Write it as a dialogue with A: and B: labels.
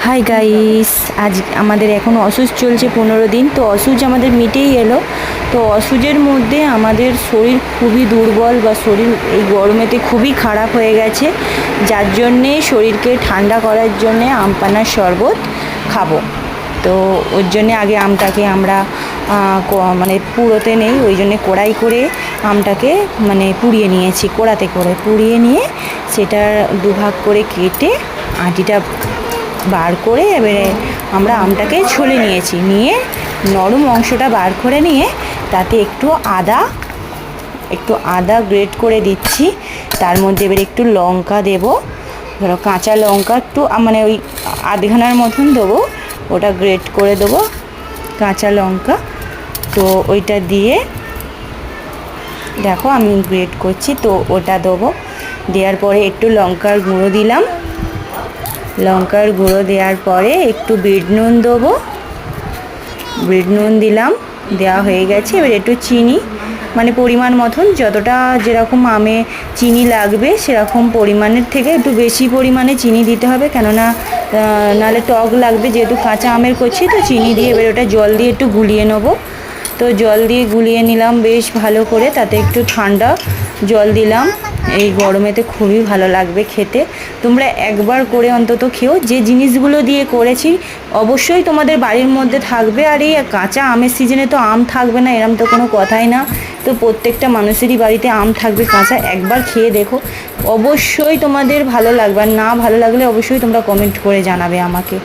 A: Hi guys, আজ আমাদের এখন অসুজ চলছে 15 দিন। তো অসুজ আমাদের মিটেই এলো। তো অসুজের মধ্যে আমাদের শরীর খুবই দুর্বল বা শরীর এই গরমেতে খুবই খারাপ হয়ে গেছে, যার জন্যে শরীরকে ঠান্ডা করার জন্যে আম পানার শরবত খাবো। তো ওর জন্যে আগে আমটাকে আমরা মানে পুড়োতে নেই, ওই জন্যে কড়াই করে আমটাকে মানে পুড়িয়ে নিয়েছি। কড়াতে করে পুড়িয়ে নিয়ে সেটার দুভাগ করে কেটে আটিটা বার করে এবারে আমরা আমটাকে ছলে নিয়েছি। নিয়ে নরম অংশটা বার করে নিয়ে তাতে একটু আদা গ্রেট করে দিচ্ছি। তার মধ্যে এবারে একটু লঙ্কা দেব, ধরো কাঁচা লঙ্কা একটু মানে ওই আধখানার মতন দেবো, ওটা গ্রেট করে দেবো কাঁচা লঙ্কা। তো ওইটা দিয়ে দেখো আমি গ্রেট করছি, তো ওটা দেবো। দেওয়ার পরে একটু লঙ্কার গুঁড়ো দিলাম। লঙ্কার গুঁড়ো দেওয়ার পরে একটু বিট নুন দেবো, বিট নুন দিলাম, দেওয়া হয়ে গেছে। এবার একটু চিনি মানে পরিমাণ মতন, যতটা যেরকম আমে চিনি লাগবে সেরকম পরিমাণের থেকে একটু বেশি পরিমাণে চিনি দিতে হবে, কেননা নাহলে টক লাগবে। যেহেতু কাঁচা আমের করছি তো চিনি দিয়ে এবার ওটা জল দিয়ে একটু গুলিয়ে নেবো। তো জল দিয়ে গুলিয়ে নিলাম বেশ ভালো করে, তাতে একটু ঠান্ডা জল দিলাম। এই গরমেতে খুবই ভালো লাগবে খেতে। তোমরা একবার করে অন্তত খেও। যে জিনিসগুলো দিয়ে করেছি অবশ্যই তোমাদের বাড়ির মধ্যে থাকবে। আর এই কাঁচা আমের সিজনে তো আম থাকবে না এরম তো কোনো কথাই না। তো প্রত্যেকটা মানুষেরই বাড়িতে আম থাকবে কাঁচা। একবার খেয়ে দেখো, অবশ্যই তোমাদের ভালো লাগবে। আর না ভালো লাগলে অবশ্যই তোমরা কমেন্ট করে জানাবে আমাকে।